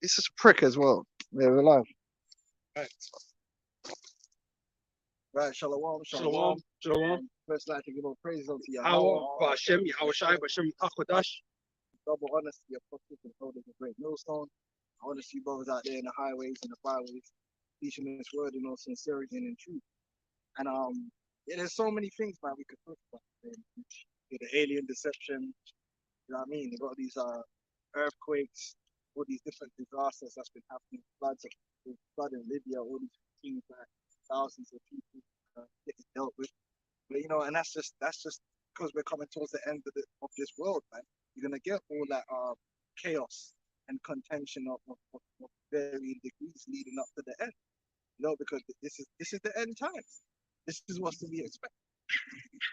He's just a prick as well. Yeah, we're live. Right. Right, shalom, Shalom, shalom. shalom. First, like to give all praise unto Power, Yahweh. Ba'Shem, Yahushai, Ba'Shem, Akodash. Double honors to the apostles and elders of Great Millstone. I want to see brothers out there in the highways and the byways, teaching this word in all sincerity and in truth. And yeah, there's so many things, man, we could talk about. The alien deception, you know what I mean? They got these earthquakes, all these different disasters that's been happening, floods, flood in Libya, all these things that thousands of people getting dealt with. But you know, and that's just because we're coming towards the end of this world, man. You're gonna get all that chaos and contention of varying degrees leading up to the end. You know, because this is the end times. This is what's to be expected.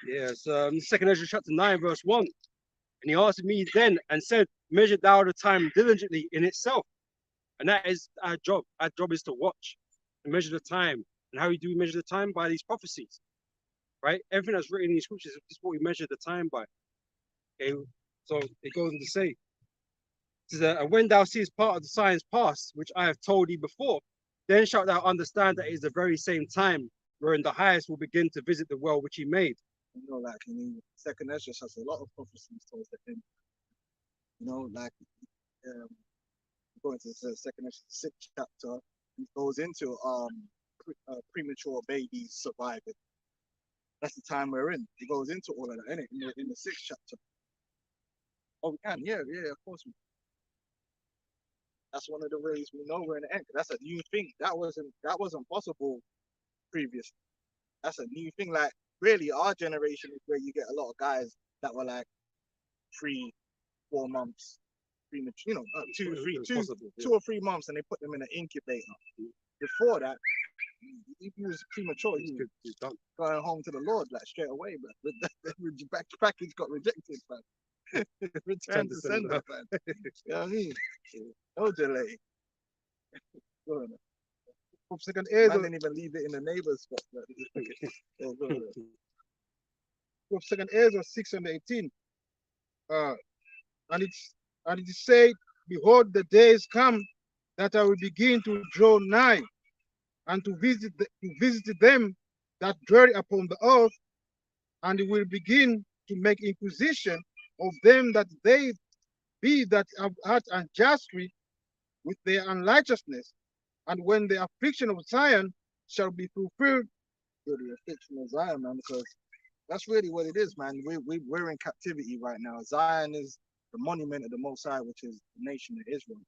Yes, 2nd Ezra chapter 9, verse 1. And he answered me then and said, measure thou the time diligently in itself. And that is our job. Our job is to watch and measure the time. And how do we measure the time? By these prophecies, right? Everything that's written in the scriptures is what we measure the time by. Okay, so it goes on to say, and when thou seest part of the signs past, which I have told thee before, then shalt thou understand that it is the very same time wherein the highest will begin to visit the world which he made. You know, like in Second Ezra has a lot of prophecies towards the end. You know, like going to the Second Ezra 6th chapter, it goes into premature babies surviving. That's the time we're in. It goes into all of that, innit? In the 6th chapter. Oh, we can, yeah, of course we can. That's one of the ways we know we're in the end. That's a new thing. That wasn't possible previously. That's a new thing. Like really, our generation is where you get a lot of guys that were like 3, 4 months premature, you know, 2 or 3 months, and they put them in an incubator. Before that, if he was premature, he was going home to the Lord like straight away, but the package got rejected, man. Return to sender, man. You know what I mean? No delay. Second Man Ezra, didn't even leave it in the neighbor's spot. Second Ezra 6:18. And it is said, behold, the days come that I will begin to draw nigh and to visit them that dwell upon the earth, and will begin to make inquisition of them that they be that have had unjustly with their unrighteousness. And when the affliction of Zion shall be fulfilled, The affliction of Zion, man, because that's really what it is, man. We're in captivity right now. Zion is the monument of the Most High, which is the nation of Israel.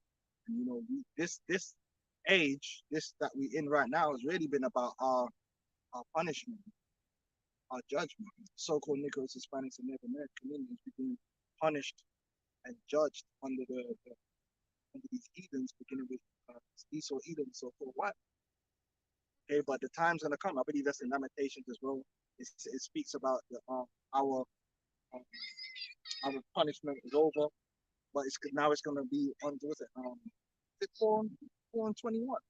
And you know, this age, this that we in right now, has really been about our punishment, our judgment. So-called Negroes, Hispanics, and Native American Indians being punished and judged under under these heathens, beginning with Esau, Edom, so-called white. Okay, but the time's gonna come. I believe that's in Lamentations as well. It speaks about our um, our punishment is over, but now it's gonna be on what's it? It's 4 and 21,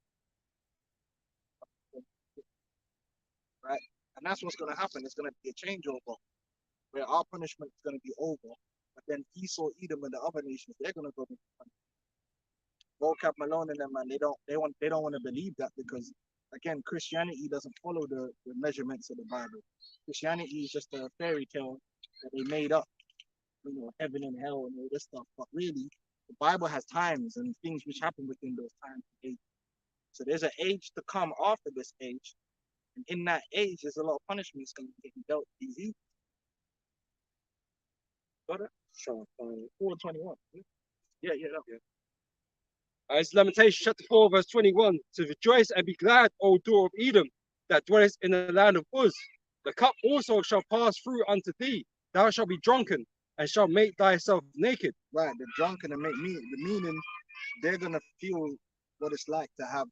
right? And that's what's gonna happen. It's gonna be a changeover where our punishment is gonna be over, but then Esau, Edom, and the other nations they're gonna go. Vocab Malone and them, man, they don't want to believe that because again, Christianity doesn't follow the measurements of the Bible. Christianity is just a fairy tale that they made up, you know, heaven and hell and all this stuff. But really, the Bible has times and things which happen within those times and ages. So there's an age to come after this age, and in that age, there's a lot of punishments going to be dealt with these evils. Got it? Sure. 4:21. Yeah. It's Lamentation chapter 4, verse 21. To rejoice and be glad, O daughter of Edom, that dwellest in the land of Uz. The cup also shall pass through unto thee. Thou shalt be drunken and shalt make thyself naked. Right, the drunken and the meaning they're gonna feel what it's like to have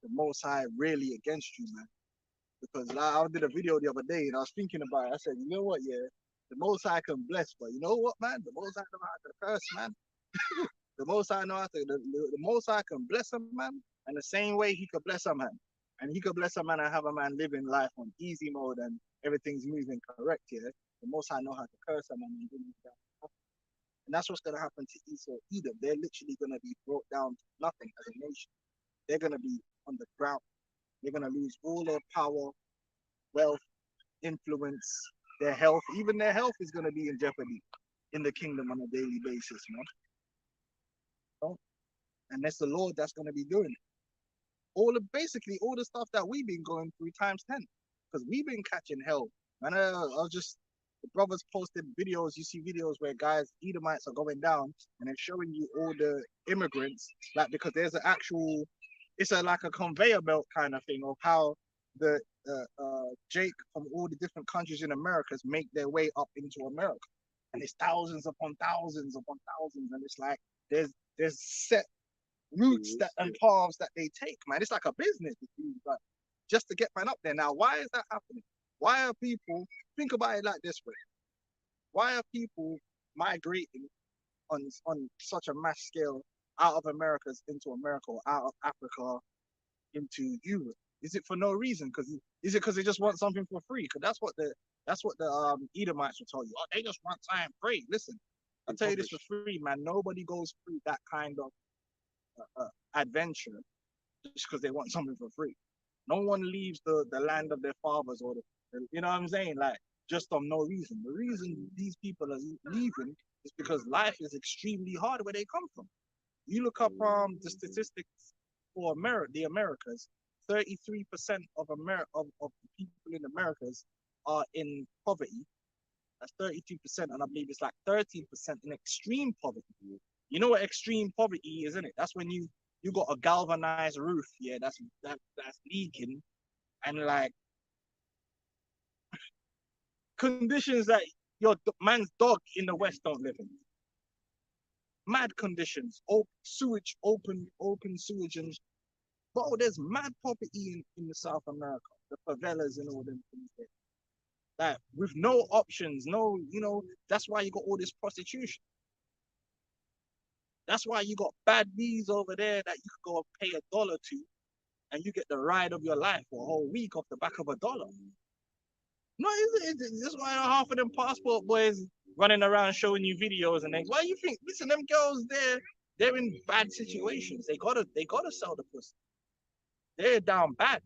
the Most High really against you, man. Because I did a video the other day and I was thinking about it. I said, you know what, yeah, the Most High can bless, but you know what, man, the Most High know how to curse, man. The Most High know how to. The Most High can bless a man, and the same way He could bless a man, and He could bless a man and have a man living life on easy mode and everything's moving correct. Yeah, the Most High know how to curse a man and And that's what's gonna happen to Esau, Edom. They're literally gonna be brought down to nothing as a nation. They're gonna be on the ground. They're gonna lose all their power, wealth, influence, their health. Even their health is gonna be in jeopardy in the kingdom on a daily basis, man. So, and that's the Lord that's gonna be doing it. Basically all the stuff that we've been going through times 10, because we've been catching hell. And I was just the brothers posted videos. You see videos where guys, Edomites are going down, and they're showing you all the immigrants, like because there's an actual, it's like a conveyor belt kind of thing of how the Jake from all the different countries in Americas make their way up into America, and it's thousands upon thousands upon thousands, and it's like there's set routes that and paths that they take, man. It's like a business, but just to get man up there. Now, why is that happening? Why are people, think about it like this way, why are people migrating on such a mass scale out of Americas into America or out of Africa into Europe? Is it for no reason? Is it because they just want something for free? Because that's what the Edomites will tell you. Oh, they just want time free. Listen, I'll tell you this for free, man. Nobody goes through that kind of adventure just because they want something for free. No one leaves the land of their fathers or you know what I'm saying? Like just on no reason. The reason these people are leaving is because life is extremely hard where they come from. You look up the statistics for the Americas. 33% of the people in Americas are in poverty. That's 32%, and I believe it's like 13% in extreme poverty. You know what extreme poverty is, isn't it? That's when you got a galvanized roof, yeah, that's leaking, and like conditions that your man's dog in the West don't live in. Mad conditions, open sewage, and bro, there's mad poverty in the South America, the favelas and all them things there. Like with no options, that's why you got all this prostitution. That's why you got bad bees over there that you could go pay $1 to, and you get the ride of your life for a whole week off the back of $1. No, that's why half of them passport boys running around showing you videos and things. Why you think? Listen, them girls, they're in bad situations. They gotta sell the pussy. They're down bad.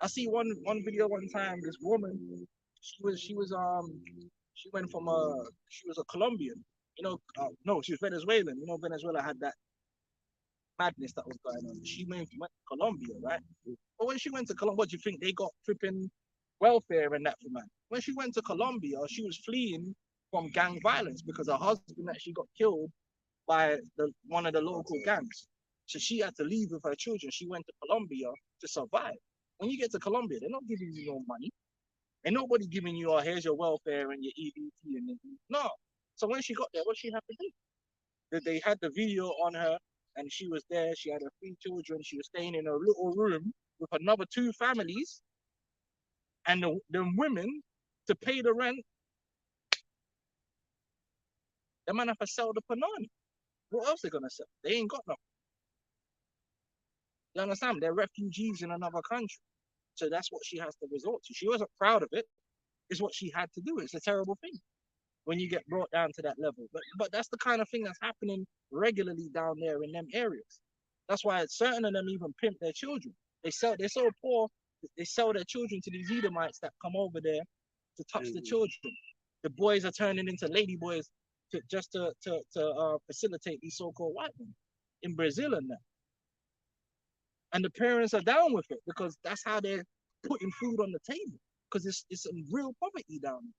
I see one video one time. This woman, she went from she was a Colombian. No, she was Venezuelan. Venezuela had that madness that was going on. She went to Colombia, right? But when she went to Colombia, what do you think they got flipping welfare and that for man? When she went to Colombia, she was fleeing from gang violence because her husband actually got killed by one of the local gangs. So she had to leave with her children. She went to Colombia to survive. When you get to Colombia, they're not giving you no money. And nobody giving you, oh, here's your welfare and your EBT and no. So when she got there, what she had to do? They had the video on her, and she was there. She had her 3 children. She was staying in a little room with another 2 families, and the women to pay the rent. The man have to sell the panani. What else they gonna sell? They ain't got nothing. You understand? They're refugees in another country, so that's what she has to resort to. She wasn't proud of it. It's what she had to do. It's a terrible thing when you get brought down to that level. But that's the kind of thing that's happening regularly down there in them areas. That's why certain of them even pimp their children. They're so poor, they sell their children to these Edomites that come over there to touch the children. The boys are turning into lady boys to facilitate these so-called white men in Brazil and that. And the parents are down with it because that's how they're putting food on the table. Because it's some real poverty down there.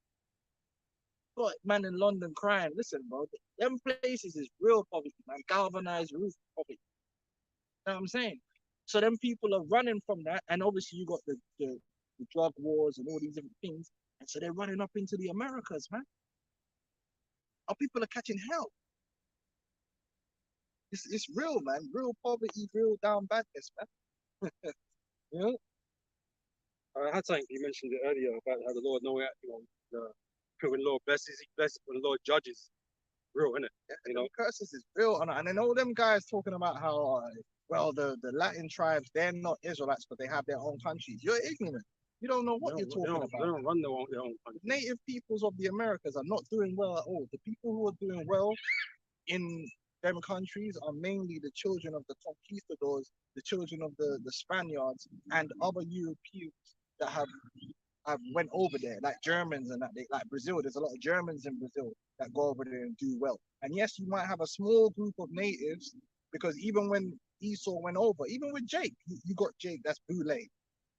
But man in London crying, listen, bro, them places is real poverty, man. Galvanized roof poverty. You know what I'm saying? So them people are running from that, and obviously you got the drug wars and all these different things, and so they're running up into the Americas, man. Our people are catching hell. It's real, man. Real poverty, real down badness, man. Yeah. I had something you mentioned it earlier about how the Lord when the Lord blesses, he blesses. When the Lord judges, real, isn't it? Curses is real, and then all them guys talking about how well the Latin tribes, they're not Israelites, but they have their own countries. You're ignorant. You don't know what you're They talking don't, they about. don't run their own country. Native peoples of the Americas are not doing well at all. The people who are doing well in them countries are mainly the children of the conquistadors, the children of the Spaniards, and other Europeans that have went over there, like Germans and that. Like Brazil, there's a lot of Germans in Brazil that go over there and do well. And yes, you might have a small group of natives because even when Esau went over, even with Jake, you got Jake, that's Boule,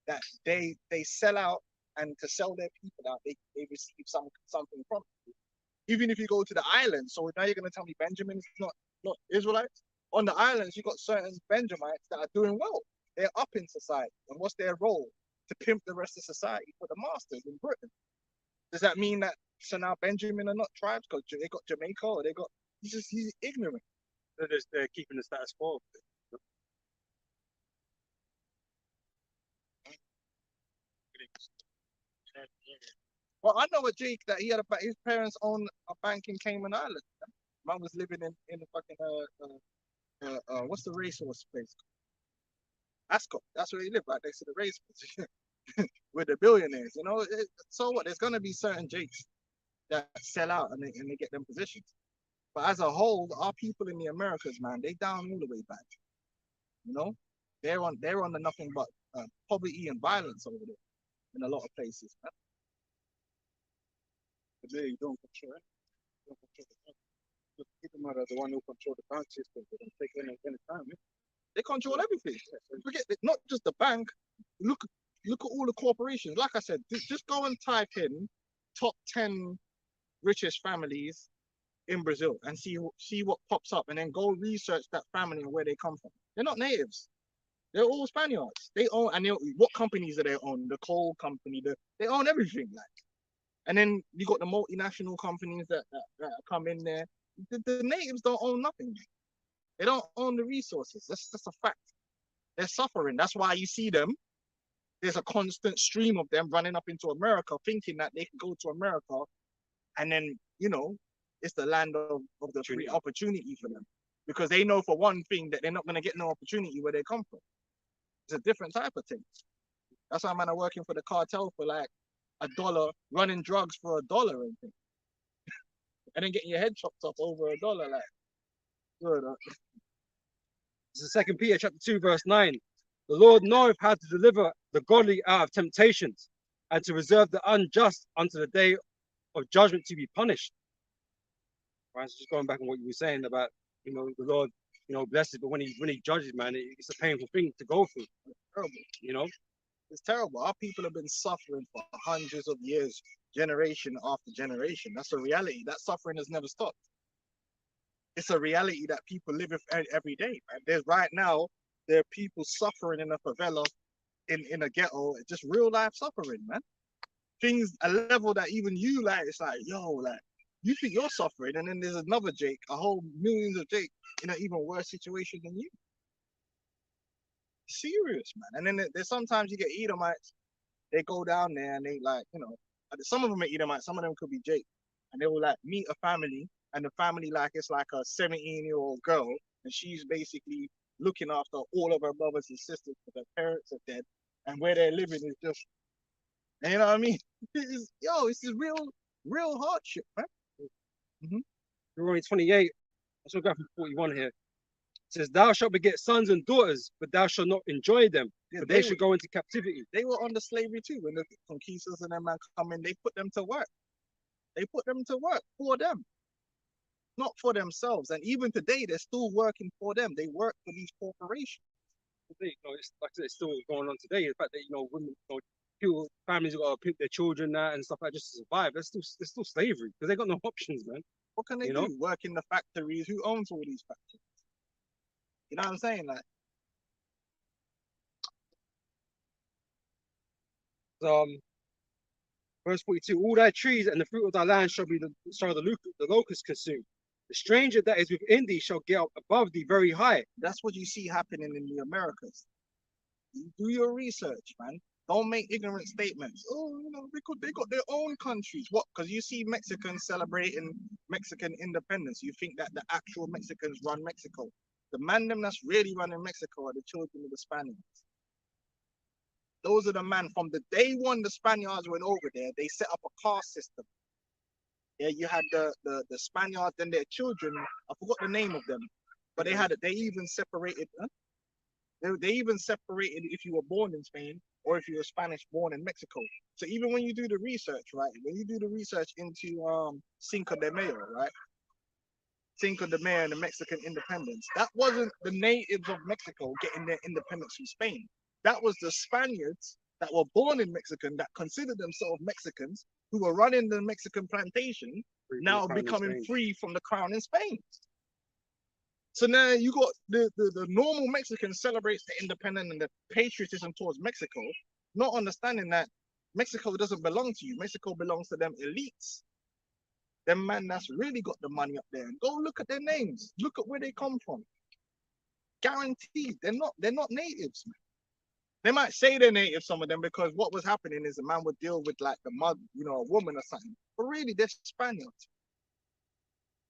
that they sell out, and to sell their people out, they receive something from it. Even if you go to the islands, so now you're gonna tell me Benjamin's not Israelites? On the islands, you got certain Benjamites that are doing well. They're up in society. And what's their role? To pimp the rest of society for the masters in Britain. Does that mean that so now Benjamin are not tribes because they got Jamaica or they got he's ignorant? They're keeping the status quo. Well, I know a Jake that he had his parents own a bank in Cayman Islands. Man was living in the fucking what's the racehorse place? Ascot. That's where he lived, right next to the racecourse with the billionaires. You know, so what? There's gonna be certain Jakes that sell out and they get them positions. But as a whole, our people in the Americas, man, they down all the way back. You know, they're on the nothing but poverty and violence over there in a lot of places, man. But they don't control it. Don't control the people are the one who control the bank system. They don't take any time. They control everything. Forget it, not just the bank. Look at all the corporations. Like I said, just go and type in top 10 richest families in Brazil and see what pops up, and then go research that family and where they come from. They're not natives. They're all Spaniards. They own, and what companies do they own? The coal company. They own everything. Like, and then you got the multinational companies that come in there. The natives don't own nothing. They don't own the resources. That's a fact. They're suffering. That's why you see them. There's a constant stream of them running up into America, thinking that they can go to America, and then it's the land of the free opportunity for them, because they know for one thing that they're not going to get no opportunity where they come from. It's a different type of thing. That's why man are working for the cartel for like $1, running drugs for $1 and thing, and then getting your head chopped off over $1. Like, good. This is 2 Peter chapter 2, verse 9. The Lord knoweth how to deliver the godly out of temptations, and to reserve the unjust unto the day of judgment to be punished. Right, so just going back on what you were saying about, the Lord, blesses, but when he judges, man, it's a painful thing to go through. Terrible. It's terrible. Our people have been suffering for hundreds of years, generation after generation. That's a reality. That suffering has never stopped. It's a reality that people live with every day, man. There are people suffering in a favela, in a ghetto, just real life suffering, man. Things a level that even you like, it's like, yo, like, you think you're suffering, and then there's another Jake, a whole millions of Jake in an even worse situation than you. Serious, man. And then there's sometimes you get Edomites, they go down there and they like, some of them are Edomites, some of them could be Jake, and they will like meet a family, and the family like it's like a 17-year-old girl, and she's basically looking after all of her brothers and sisters because their parents are dead, and where they're living is just, and you know what I mean? It's this real hardship, man. Deuteronomy 28, let's look at 41 here. It says, thou shalt beget sons and daughters, but thou shalt not enjoy them, for they should go into captivity. They were under slavery too. When the conquistadors and them man come in, they put them to work. They put them to work for them, not for themselves. And even today, they're still working for them. They work for these corporations. It's like I said, it's still going on today. The fact that women, people, families got to pick their children and stuff like that just to survive. It's still slavery because they got no options, man. What can they do? Work in the factories? Who owns all these factories? You know what I'm saying? Like, verse 42, all thy trees and the fruit of thy land shall the locust consume. The stranger that is within thee shall get up above thee very high. That's what you see happening in the Americas. You do your research, man. Don't make ignorant statements. Oh, they got their own countries. What? Because you see Mexicans celebrating Mexican independence. You think that the actual Mexicans run Mexico. The man them that's really running Mexico are the children of the Spaniards. Those are the man from the day one the Spaniards went over there. They set up a caste system. Yeah, you had the Spaniards and their children. I forgot the name of them, but they even separated. Huh? They even separated if you were born in Spain or if you were Spanish born in Mexico. So even when you do the research, right? When you do the research into Cinco de Mayo, right? Cinco de Mayo and the Mexican independence, that wasn't the natives of Mexico getting their independence from Spain. That was the Spaniards that were born in Mexican that considered themselves Mexicans who were running the Mexican plantation, now becoming free from the crown in Spain. So now you got the normal Mexican celebrates the independence and the patriotism towards Mexico, not understanding that Mexico doesn't belong to you. Mexico belongs to them elites. Them man that's really got the money up there. And go look at their names. Look at where they come from. Guaranteed, they're not natives, man. They might say they're native, some of them, because what was happening is a man would deal with like the mother, a woman or something. But really, they're Spaniards.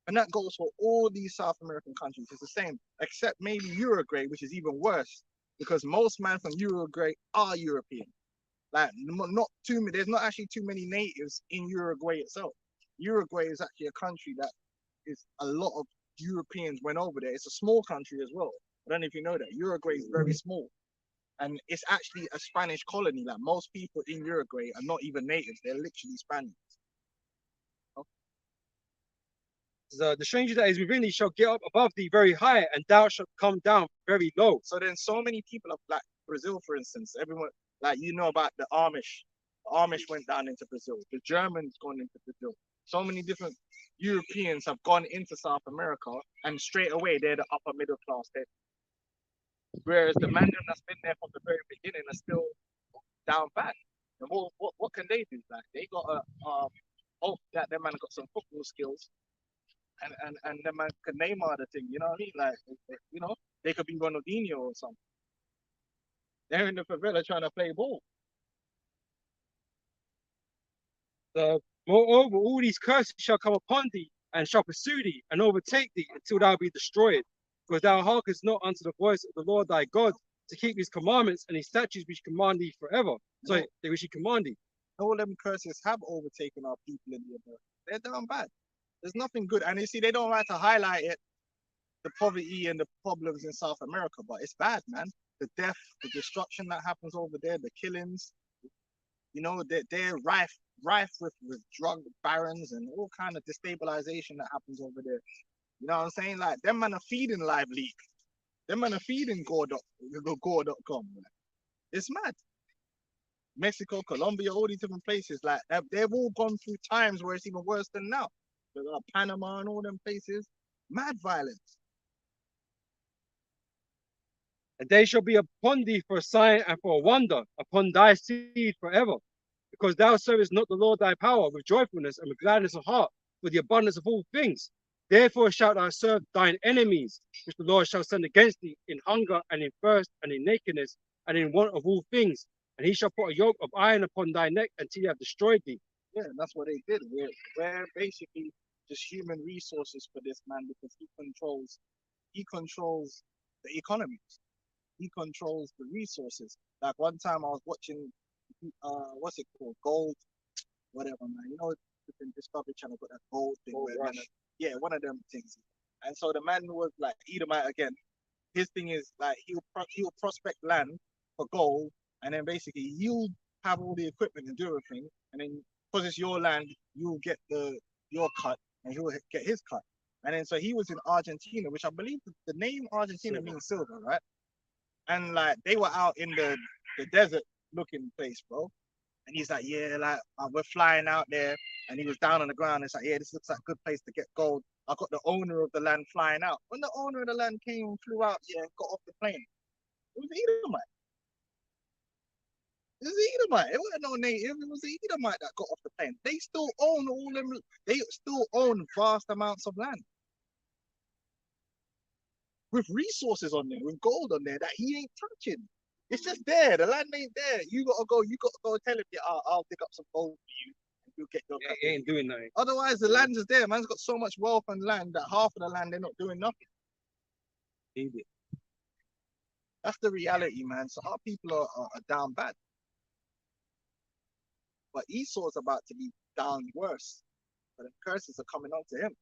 And that goes for all these South American countries. It's the same, except maybe Uruguay, which is even worse, because most men from Uruguay are European. Like, not too many. There's not actually too many natives in Uruguay itself. Uruguay is actually a country that is a lot of Europeans went over there. It's a small country as well. I don't know if you know that. Uruguay is very small. And it's actually a Spanish colony. Like, most people in Uruguay are not even natives. They're literally Spaniards. The stranger that is within thee shall get up above thee very high, and thou shalt come down very low. So then so many people of like Brazil, for instance, everyone, like, about the Amish. The Amish went down into Brazil. The Germans gone into Brazil. So many different Europeans have gone into South America, and straight away they're the upper middle class there. Whereas the man that's been there from the very beginning are still down bad. And what can they do? Like, they got a hope that their man got some football skills, and their man can name the thing. You know what I mean? Like, they could be Ronaldinho or something. They're in the favela trying to play ball. Moreover, all these curses shall come upon thee, and shall pursue thee, and overtake thee, until thou be destroyed. Because thou hearkenest not unto the voice of the Lord thy God, to keep his commandments and his statutes which command thee forever. So they which he command thee. All them curses have overtaken our people in the America. They're down bad. There's nothing good. And you see, they don't like to highlight it, the poverty and the problems in South America, but it's bad, man. The death, the destruction that happens over there, the killings, they're rife with drug barons and all kind of destabilization that happens over there. You know what I'm saying? Like, them man are feeding Live Leak. Them man are feeding Gore.com. It's mad. Mexico, Colombia, all these different places, like, they've all gone through times where it's even worse than now. Panama and all them places, mad violence. And they shall be upon thee for a sign and for a wonder, upon thy seed forever. Because thou servest not the Lord thy power with joyfulness and with gladness of heart, with the abundance of all things. Therefore shalt thou serve thine enemies, which the Lord shall send against thee in hunger and in thirst and in nakedness and in want of all things. And he shall put a yoke of iron upon thy neck until he have destroyed thee. Yeah, that's what they did. We're basically just human resources for this man, because he controls the economy. He controls the resources. Like, one time I was watching, what's it called? Gold, whatever, man. The Discovery Channel got that gold thing. Yeah, one of them things. And so the man was like Edomite again. His thing is like he'll prospect land for gold, and then basically you'll have all the equipment and do everything, and then because it's your land, you'll get your cut, and he'll get his cut. And then so he was in Argentina, which I believe the name Argentina means silver, right? And like, they were out in the desert looking place, bro. And he's like, yeah, like, we're flying out there. And he was down on the ground. It's like, yeah, this looks like a good place to get gold. I got the owner of the land flying out. When the owner of the land came and flew out, got off the plane, it was Edomite. It was Edomite. It wasn't no native. It was Edomite that got off the plane. They still own all them. They still own vast amounts of land with resources on there, with gold on there that he ain't touching. It's just there. The land ain't there. You gotta go tell him, yeah, I'll dig up some gold for you, and you'll get your cut. He ain't doing nothing. Otherwise, the land is there. Man's got so much wealth and land that half of the land they're not doing nothing. That's the reality, man. So our people are down bad. But Esau's about to be down worse. But the curses are coming on to him.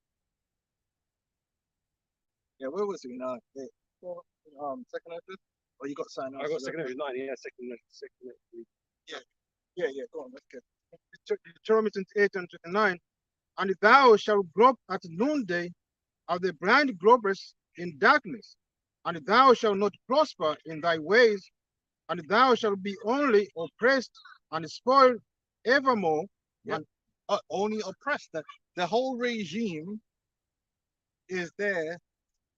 Yeah, where was we now? Second Ezra? Or you got something else? I got second Ezra 9, yeah, second Ezra. Yeah, go on, that's good. Deuteronomy 28 and 29. And thou shalt grope at noonday, as the blind gropers in darkness, and thou shalt not prosper in thy ways, and thou shalt be only oppressed and spoiled evermore. Yep. And only oppressed. The whole regime is there,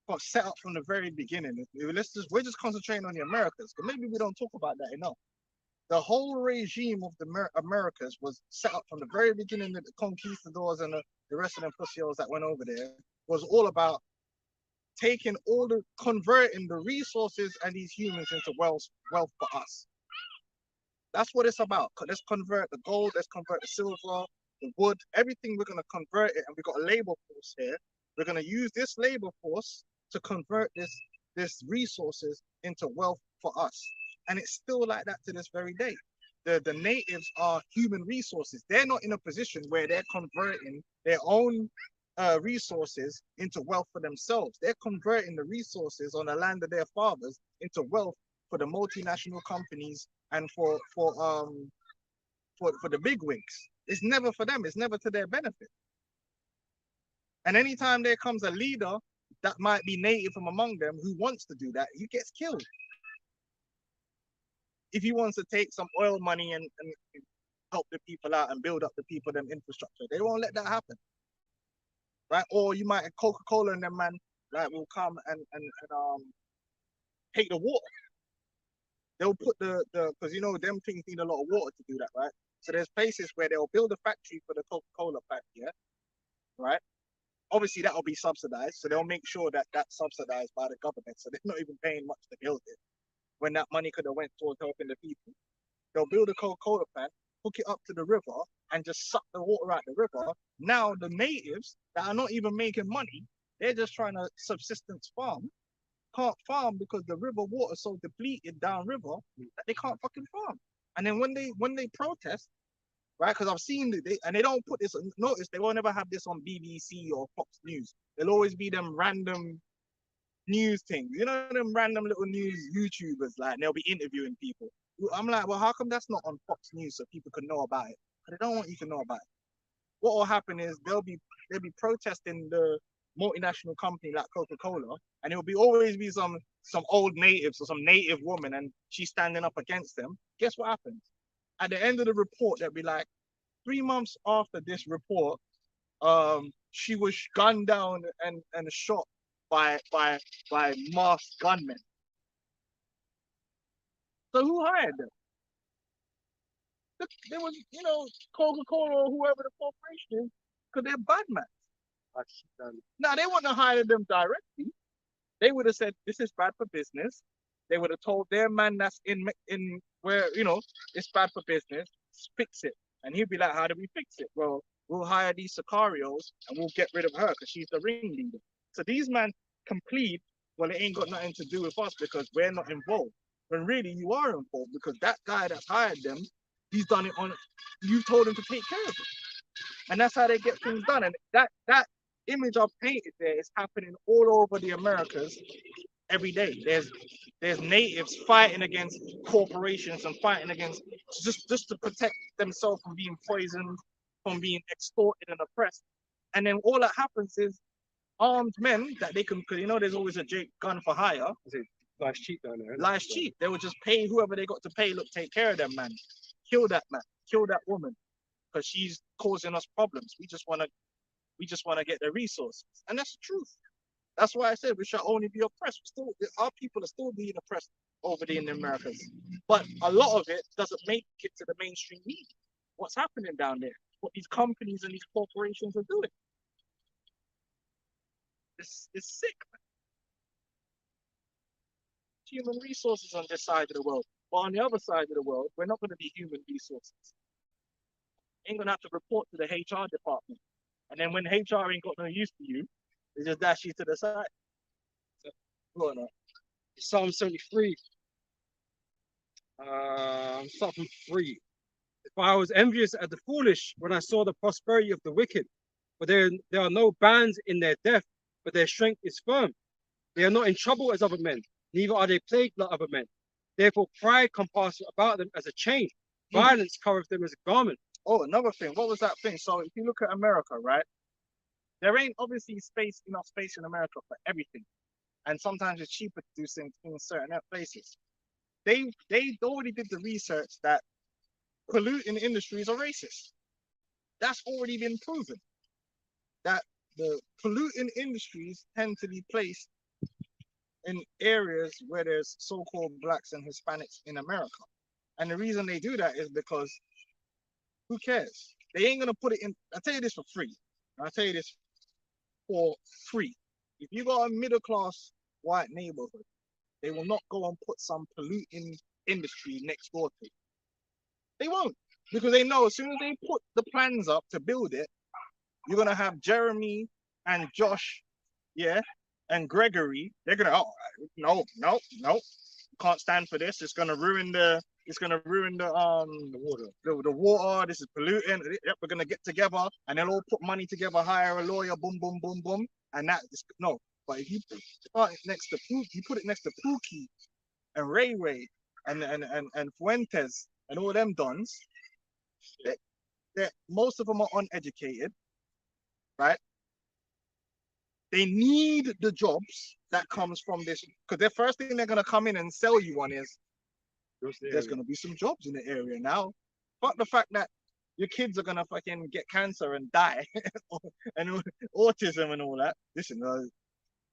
got set up from the very beginning. We're just concentrating on the Americas, but maybe we don't talk about that enough. The whole regime of the Americas was set up from the very beginning. The conquistadors and the rest of them pussies that went over there was all about converting the resources and these humans into wealth for us. That's what it's about. Let's convert the gold, let's convert the silver, the wood, everything. We're gonna convert it, and we've got a labor force here. We're gonna use this labor force to convert this resources into wealth for us. And it's still like that to this very day. The natives are human resources. They're not in a position where they're converting their own resources into wealth for themselves. They're converting the resources on the land of their fathers into wealth for the multinational companies and for the big wigs. It's never for them. It's never to their benefit. And anytime there comes a leader that might be native from among them who wants to do that, he gets killed. If he wants to take some oil money and help the people out and build up the people, them infrastructure, they won't let that happen. Right? Or you might have Coca-Cola and them man like will come and take the water. They'll put because you know them things need a lot of water to do that, right? So there's places where they'll build a factory for the Coca-Cola plant, yeah, right? Obviously that'll be subsidized, so they'll make sure that that's subsidized by the government, so they're not even paying much to build it. When that money could have went towards helping the people, they'll build a Coca-Cola plant, hook it up to the river, and just suck the water out the river. Now the natives that are not even making money, they're just trying to subsistence farm, can't farm because the river water is so depleted downriver that they can't fucking farm. And then when they protest, right? Because I've seen they don't put this. Notice they won't ever have this on BBC or Fox News. There'll always be them random news things, you know, them random little news YouTubers, like they'll be interviewing people. I'm like, well, how come that's not on Fox News so people can know about it? But they don't want you to know about it. What will happen is they'll be protesting the multinational company like Coca-Cola, and it'll always be some old natives or some native woman, and she's standing up against them. Guess what happens? At the end of the report, they'll be like, 3 months after this report, she was gunned down and shot by masked gunmen. So who hired them? There was, you know, Coca-Cola or whoever the corporation is, because they're bad man. Now they wouldn't have hired them directly. They would have said, this is bad for business. They would have told their man that's in where, you know, it's bad for business, fix it. And he'd be like, how do we fix it? Well, we'll hire these Sicarios and we'll get rid of her because she's the ringleader. So these men can plead, well, it ain't got nothing to do with us because we're not involved. When really you are involved, because that guy that's hired them, he's done it on, you told him to take care of it. And that's how they get things done. And that image I've painted there is happening all over the Americas every day. There's natives fighting against corporations and fighting against just to protect themselves from being poisoned, from being extorted and oppressed. And then all that happens is armed men that they can, because you know there's always a gun for hire. Life's cheap down there. Life's cheap. They would just pay whoever they got to pay. Look, take care of them, man. Kill that man. Kill that woman, because she's causing us problems. We just want to get the resources, and that's the truth. That's why I said we shall only be oppressed. Our people are still being oppressed over there in the Americas, but a lot of it doesn't make it to the mainstream media. What's happening down there? What these companies and these corporations are doing? It's sick, man. Human resources on this side of the world, but on the other side of the world, we're not going to be human resources. Ain't gonna have to report to the HR department, and then when HR ain't got no use for you, they just dash you to the side. So, go on. Psalm 73. Start from 3. For I was envious at the foolish when I saw the prosperity of the wicked. For there are no bands in their death, but their strength is firm. They are not in trouble as other men, neither are they plagued like other men. Therefore pride compasseth about them as a chain, violence covereth them as a garment. Oh, another thing. What was that thing? So if you look at America, right, there ain't obviously enough space in America for everything, and sometimes it's cheaper to do things in certain places. They already did the research that polluting industries are racist. That's already been proven. That the polluting industries tend to be placed in areas where there's so-called blacks and Hispanics in America. And the reason they do that is because who cares? They ain't gonna put it in. I'll tell you this for free. I'll tell you this for free. If you got a middle class white neighborhood, they will not go and put some polluting industry next door to it. They won't. Because they know as soon as they put the plans up to build it, you're gonna have Jeremy and Josh, yeah, and Gregory. They're gonna, oh no, can't stand for this. It's gonna ruin the the water. This is polluting. Yep, we're gonna get together and they'll all put money together, hire a lawyer, boom, boom, boom, boom, and that is no. But if you put it next to Pookie and Ray Ray and Fuentes and all them dons, most of them are uneducated, right? They need the jobs that comes from this, because the first thing they're gonna come in and sell you on is there's gonna be some jobs in the area now. But the fact that your kids are gonna fucking get cancer and die and autism and all that. Listen,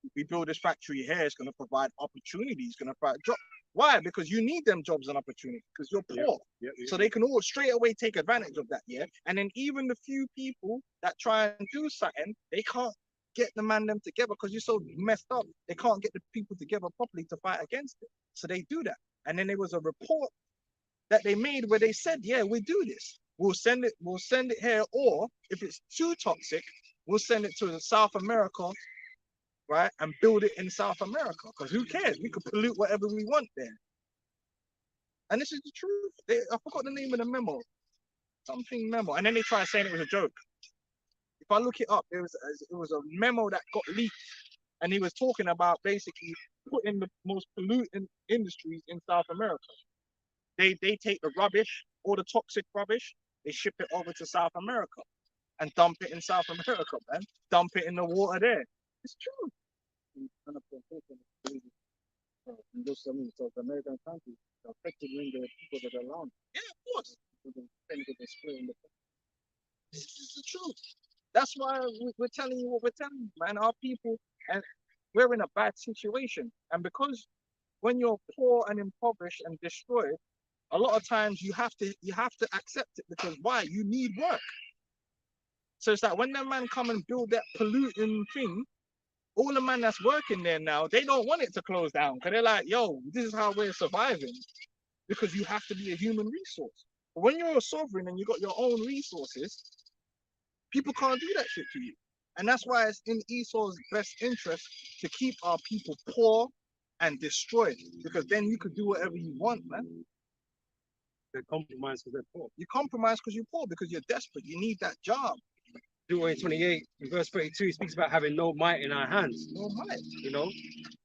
if we build this factory here, it's gonna provide opportunities, gonna provide jobs. Why? Because you need them jobs and opportunities because you're poor. So they can all straight away take advantage of that, yeah. And then even the few people that try and do something, they can't get the man them together because you're so messed up. They can't get the people together properly to fight against it. So they do that. And then there was a report that they made where they said, yeah, we do this. We'll send it here, or if it's too toxic, we'll send it to South America, right, and build it in South America. Because who cares? We could pollute whatever we want there. And this is the truth. I forgot the name of the memo. Something memo. And then they try saying it was a joke. If I look it up, it was a memo that got leaked, and he was talking about basically putting the most polluting industries in South America. They take the rubbish, all the toxic rubbish, they ship it over to South America and dump it in South America, man. Dump it in the water there. It's true. In those South American countries, affecting the people that are around. Yeah, of course. This is the truth. That's why we're telling you what we're telling you, man. Our people, and we're in a bad situation. And because when you're poor and impoverished and destroyed, a lot of times you have to accept it, because why? You need work. So it's like when that man come and build that polluting thing, all the man that's working there now, they don't want it to close down because they're like, yo, this is how we're surviving, because you have to be a human resource. But when you're a sovereign and you got your own resources, people can't do that shit to you. And that's why it's in Esau's best interest to keep our people poor and destroyed, because then you could do whatever you want, man. They compromise because they're poor. You compromise because you're poor, because you're desperate. You need that job. Deuteronomy 28, in verse 32, he speaks about having no might in our hands. No might. You know?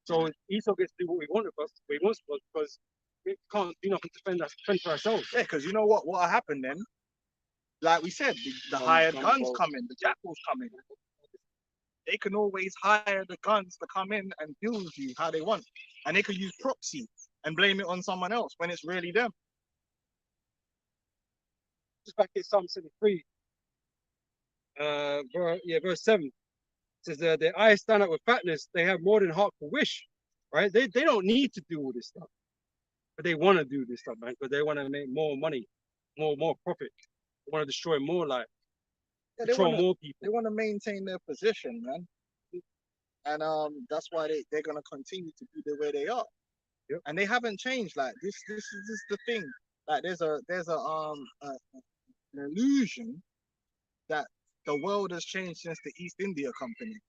So Esau gets to do what we want with us, what he wants with us, because we can't do nothing to defend for ourselves. Yeah, because you know what happened then? Like we said, the hired guns come in, the jackals come in. They can always hire the guns to come in and deal with you how they want. And they could use proxy and blame it on someone else when it's really them. Just back in Psalm 73, verse 7. It says their eyes stand up with fatness, they have more than heart could wish. Right? They don't need to do all this stuff. But they want to do this stuff, man, because they want to make more money, more profit. They want to destroy more life. Yeah, control more people. They want to maintain their position, man. And that's why they're gonna continue to be the way they are. Yep. And they haven't changed. Like this is the thing. Like there's an illusion that the world has changed since the East India Company.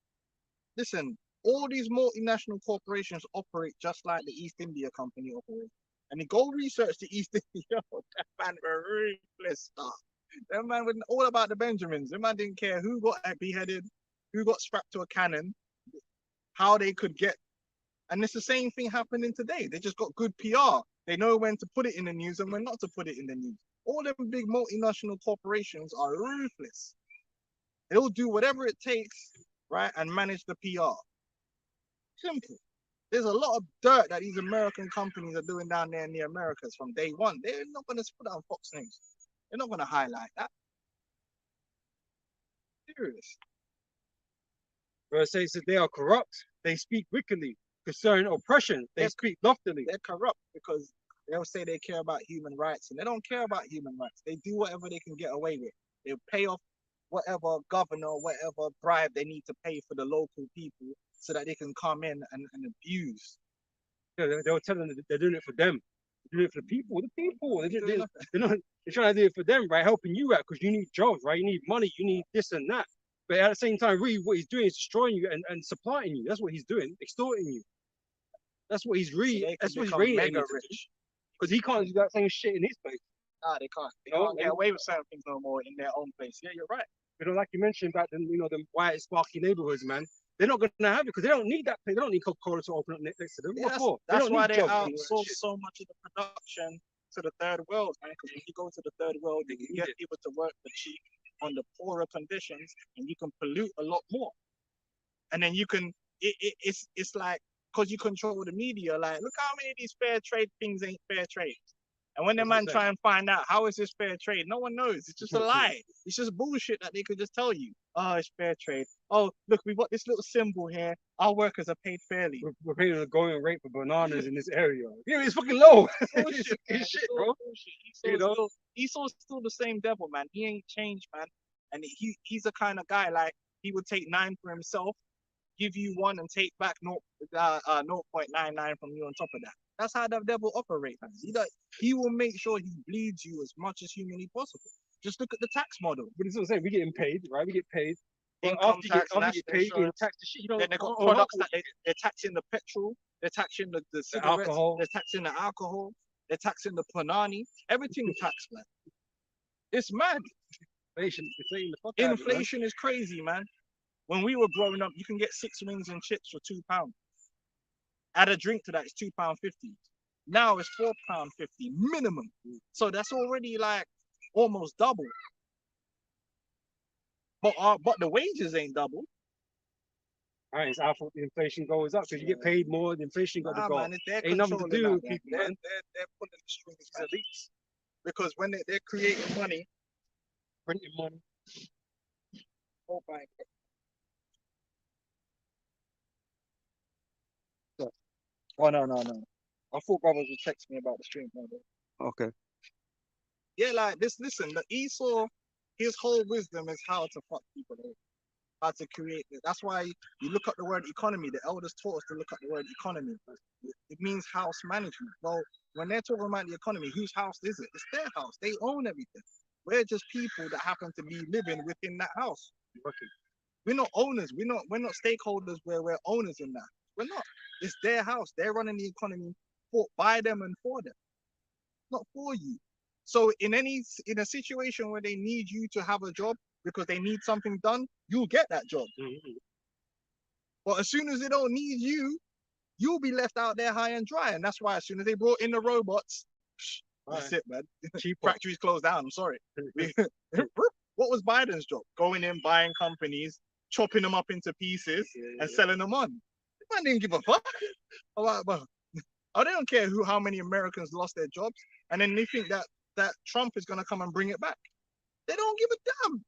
Listen, all these multinational corporations operate just like the East India Company operates. And you go research the East Indies. Yo, that man were ruthless stuff. That man was all about the Benjamins. That man didn't care who got beheaded, who got strapped to a cannon, how they could get. And it's the same thing happening today. They just got good PR. They know when to put it in the news and when not to put it in the news. All them big multinational corporations are ruthless. They'll do whatever it takes, right, and manage the PR. Simple. There's a lot of dirt that these American companies are doing down there in the Americas from day one. They're not going to put it on Fox News. They're not going to highlight that. Serious. Verse 8 says they are corrupt. They speak wickedly. Concerning oppression, they speak loftily. They're corrupt because they'll say they care about human rights, and they don't care about human rights. They do whatever they can get away with. They'll pay off whatever governor, whatever bribe they need to pay for the local people so that they can come in and abuse. Yeah, they were telling them that they're doing it for them. They're doing it for the people. The people. They're trying to do it for them, right? Helping you out because you need jobs, right? You need money. You need this and that. But at the same time, really, what he's doing is destroying you and supplying you. That's what he's doing, extorting you. That's what he's really. So that's what he's really mega rich. Because he can't do that same shit in his place. Nah, they can't. They can't get away with certain things no more in their own place. Yeah, you're right. You know, like you mentioned about them, the white sparky neighborhoods, man. They're not gonna have it because they don't need that place. They don't need Coca-Cola to open up next to them. Yeah, that's why they outsource so much of the production to the third world, man. Because when you go to the third world, they can get people to work for cheap on the poorer conditions, and you can pollute a lot more. And then you can, it's like, because you control the media, like, look how many of these fair trade things ain't fair trade. And when the man try and find out how is this fair trade, no one knows. It's just a lie. It's just bullshit that they could just tell you. Oh, it's fair trade. Oh, look, we've got this little symbol here. Our workers are paid fairly. We're paying a going rate for bananas in this area. Yeah, it's fucking low. Bullshit, it's shit, bro. Esau's still the same devil, man. He ain't changed, man. And he's the kind of guy, like, he would take 9 for himself, give you 1 and take back 0.99 from you on top of that. That's how the devil operates. He will make sure he bleeds you as much as humanly possible. Just look at the tax model. But it's what I'm saying. We're getting paid, right? We get paid. Income tax, after you get paid, you tax the shit. You don't. Then they got products that they're taxing the petrol, they're taxing the cigarettes, alcohol. They're taxing the alcohol, they're taxing the panani. Everything taxed, man. It's mad. Inflation is crazy, man. When we were growing up, you can get 6 wings and chips for £2. Add a drink to that, it's £2.50. Now it's £4.50 minimum. So that's already like almost double. But the wages ain't double. Right, it's our fault the inflation goes up because you get paid more. The inflation got to go up. Ain't nothing to do with people, man. They're pulling the strings, man. Elites. Because when they're creating money, printing money. Oh my God. Oh no. I thought brothers would text me about the stream. Okay. Yeah, like this. Listen, the Esau, his whole wisdom is how to fuck people over, how to create it. That's why you look up the word economy. The elders taught us to look up the word economy. It means house management. Well, when they're talking about the economy, whose house is it? It's their house. They own everything. We're just people that happen to be living within that house. We're not owners. We're not stakeholders where we're owners in that. We're not. It's their house. They're running the economy by them and for them, not for you. So in a situation where they need you to have a job because they need something done, you'll get that job. But as soon as they don't need you, you'll be left out there high and dry. And that's why as soon as they brought in the robots, that's it, man. Factories closed down. I'm sorry. What was Biden's job? Going in, buying companies, chopping them up into pieces and selling them on. Man didn't give a fuck. They don't care how many Americans lost their jobs, and then they think that Trump is gonna come and bring it back. They don't give a damn.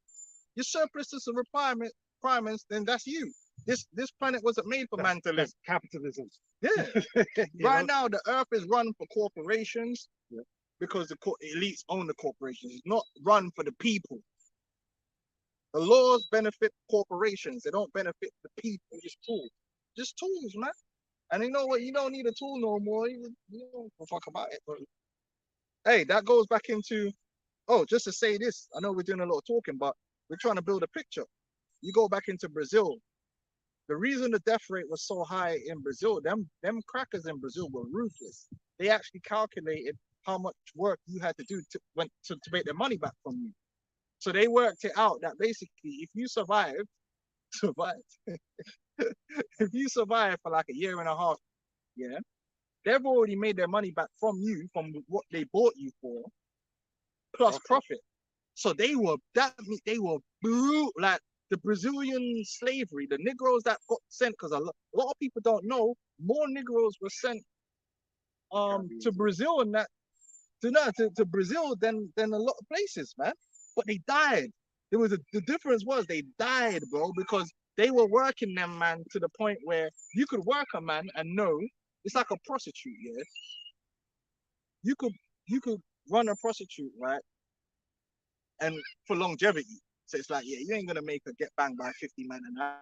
Your surplus to some requirements, then that's you. This planet wasn't made for man to live. Capitalism. Yeah. Right now, the earth is run for corporations because the elites own the corporations. It's not run for the people. The laws benefit corporations. They don't benefit the people. Just tools, man. And you know what? You don't need a tool no more. You don't give a fuck about it. But hey, that goes back into, just to say this. I know we're doing a lot of talking, but we're trying to build a picture. You go back into Brazil, The reason the death rate was so high in Brazil, them crackers in Brazil were ruthless. They actually calculated how much work you had to do to make their money back from you. So they worked it out that basically if you survived, if you survive for like a year and a half, yeah, they've already made their money back from you from what they bought you for, plus profit. So they were like the Brazilian slavery, the Negroes that got sent, because a lot of people don't know, more Negroes were sent to Brazil and that to Brazil than a lot of places, man. But they died. The difference was they died, bro, because they were working them, man, to the point where you could work a man and know it's like a prostitute, yeah. You could run a prostitute, right? And for longevity. So it's like, yeah, you ain't gonna make her get banged by 50 men an hour.